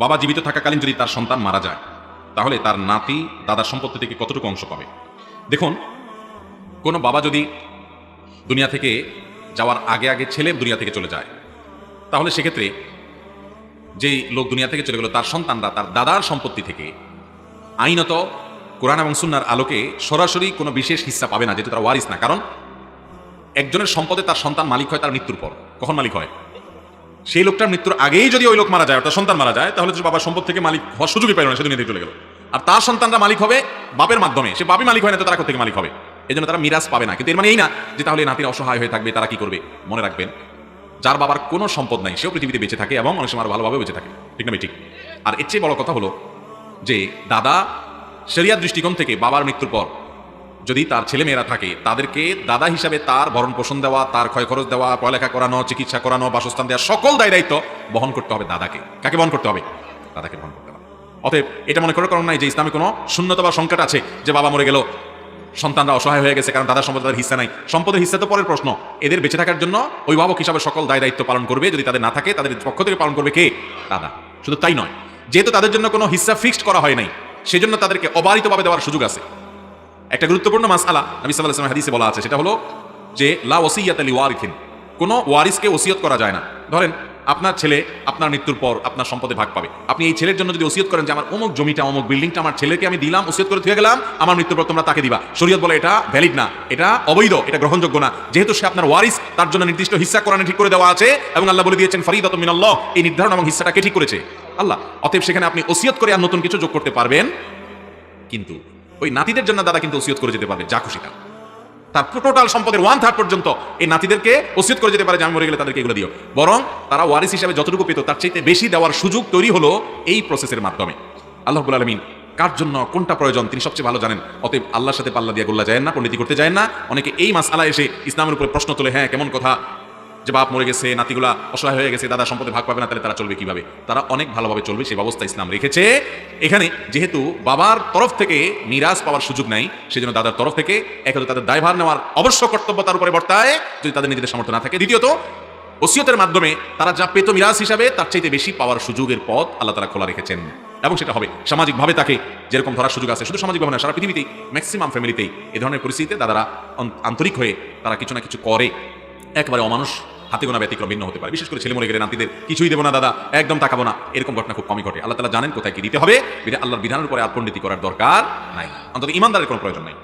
বাবা জীবিত থাকাকালীন যদি তার সন্তান মারা যায় তাহলে তার নাতি দাদার সম্পত্তি থেকে কতটুকু অংশ পাবে? দেখুন, কোনো বাবা যদি দুনিয়া থেকে যাওয়ার আগে আগে ছেলে দুনিয়া থেকে চলে যায়, তাহলে সেক্ষেত্রে যেই লোক দুনিয়া থেকে চলে গেল তার সন্তানরা তার দাদার সম্পত্তি থেকে আইনত কোরআন এবং সুন্নাহর আলোকে সরাসরি কোনো বিশেষ হিস্সা পাবে না, যেহেতু তারা ওয়ারিস না। কারণ একজনের সম্পদে তার সন্তান মালিক হয় তার মৃত্যুর পর। কখন মালিক হয়? সেই লোকটার মৃত্যুর আগেই যদি ওই লোক মারা যায়, তার সন্তান মারা যায়, তাহলে বাবার সম্পদ থেকে মালিক হওয়ার সুযোগই পাইল না, সে দুনিয়া থেকে চলে গেল। আর তার সন্তানরা মালিক হবে বাপের মাধ্যমে। সে বাপই মালিক হয় না, তো তারা কোথেকে মালিক হবে? এই জন্য তারা মিরাজ পাবে না। কিন্তু এর মানে এই না যে তাহলে নাতিরা অসহায় হয়ে থাকবে, তারা কি করবে? মনে রাখবেন, যার বাবার কোনো সম্পদ নাই সেও পৃথিবীতে বেঁচে থাকে এবং অনেক সময় আরো ভালোভাবে বেঁচে থাকে। ঠিক না ঠিক? আর এর চেয়ে বড় কথা হলো যে দাদা শরিয়ার দৃষ্টিকোণ থেকে বাবার মৃত্যুর পর যদি তার ছেলে মেয়েরা থাকে, তাদেরকে দাদা হিসাবে তার ভরণ পোষণ দেওয়া, তার ক্ষয় খরচ দেওয়া, পড়ালেখা করানো, চিকিৎসা করানো, বাসস্থান দেওয়া, সকল দায় দায়িত্ব বহন করতে হবে দাদাকে। কাকে বহন করতে হবে? দাদাকে বহন করতে হবে। অতএব এটা মনে করার কারণ নাই যে ইসলামে কোনো শূন্যতা বা সংকট আছে, যে বাবা মরে গেল সন্তানরা অসহায় হয়ে গেছে কারণ দাদার সম্পদ তাদের হিস্সা নাই। সম্পদের হিস্সা তো পরের প্রশ্ন। এদের বেঁচে থাকার জন্য অভিভাবক হিসাবে সকল দায় দায়িত্ব পালন করবে, যদি তাদের না থাকে তাদের পক্ষ থেকে পালন করবে কে? দাদা। শুধু তাই নয়, যেহেতু তাদের জন্য কোনো হিস্সা ফিক্সড করা হয় নাই, সেজন্য তাদেরকে অবারিতভাবে দেওয়ার সুযোগ আছে। একটা গুরুত্বপূর্ণ মাসআলা নবী সাল্লাল্লাহু আলাইহি ওয়াসাল্লাম হাদিসে বলা আছে, সেটা হলো যে লা ওসিয়াতা লিওয়ারিথিন, কোনো ওয়ারিসকে ওসিয়ত করা যায় না। ধরেন আপনার ছেলে আপনার মৃত্যুর পর আপনার সম্পদে ভাগ পাবে, আপনি এই ছেলের জন্য যদি ওসিয়ত করেন যে আমার অমুক জমিটা অমুক বিল্ডিংটা আমার ছেলেকে আমি দিলাম, ওসিয়ত করে থুয়ে গেলাম, আমার মৃত্যুর পর তোমরা তাকে দিবা, শরীয়ত বলে এটা ভ্যালিড না, এটা অবৈধ, এটা গ্রহণযোগ্য না। যেহেতু সে আপনার ওয়ারিস, তার জন্য নির্দিষ্ট হিস্সা কোরআনে ঠিক করে দেওয়া আছে এবং আল্লাহ বলে দিয়েছেন ফরিদাতুম মিনাল্লাহ, এই নির্ধারণ এবং হিস্সাটা কে ঠিক করেছে? আল্লাহ। অতএব সেখানে আপনি ওসিয়ত করে আর নতুন কিছু যোগ করতে পারবেন, কিন্তু ওই নাতিদের জন্য দাদা কিন্তু ওসিয়ত করে যেতে পারবে যা খুশি তা। তার টোটাল সম্পদের 1/3 পর্যন্ত এই নাতিদেরকে ওসিয়ত করে যেতে পারে যে আমি মরে গেলে তাদেরকে এগুলো দিও। বরং তারা ওয়ারিস হিসাবে যতটুকু পেত তার চাইতে বেশি দেওয়ার সুযোগ তৈরি হলো এই প্রসেসের মাধ্যমে। আল্লাহ রাব্বুল আলামিন কার জন্য কোনটা প্রয়োজন তিনি সবচেয়ে ভালো জানেন। অতএব আল্লাহর সাথে পাল্লা দিয়ে গোল্লা যায় না, পণ্ডিতি করতে যায় না। অনেকে এই মাসআলা এসে ইসলামের উপরে প্রশ্ন তোলে, হ্যাঁ কেমন কথা যে বাপ মরে গেছে, নাতিগুলা অসহায় হয়ে গেছে, দাদা সম্পদে ভাগ পাবে না, তাহলে তারা চলবে কিভাবে? তারা অনেক ভালোভাবে চলবে, সেই ব্যবস্থা ইসলাম রেখেছে। এখানে যেহেতু বাবার তরফ থেকে মিরাজ পাওয়ার সুযোগ নাই, সেজন্য দাদার তরফ থেকে একে তাদের দায়ভার নেওয়ার অবশ্য কর্তব্য তার উপরে বর্তায় যদি তাদের নিজেদের সামর্থ্য না থাকে। দ্বিতীয়ত ওসিয়তের মাধ্যমে তারা যা পেত মিরাজ হিসাবে তার চাইতে বেশি পাওয়ার সুযোগের পথ আল্লাহ তাআলা খোলা রেখেছেন, এবং সেটা হবে সামাজিকভাবে তাকে যেরকম ধরার সুযোগ আছে। শুধু সামাজিকভাবে না, সারা পৃথিবীতেই ম্যাক্সিমাম ফ্যামিলিতেই এই ধরনের পরিস্থিতিতে দাদারা আন্তরিক হয়ে তারা কিছু না কিছু করে। একবারে অমানুষ হাতে গোনা ব্যতিক্রম ভিন্ন হতে পারে। বিশেষ করে ছেলে মরে গেলে নাতিদের কিছুই দেবো না দাদা, একদম তাকাবো না, এরকম ঘটনা খুব কমই ঘটে। আল্লাহ তাআলা জানেন কোথায় কি দিতে হবে। আল্লাহর বিধানের উপরে আর পণ্ডিতি করার দরকার নাই, অন্তত ইমানদারের কোনো প্রয়োজন নাই।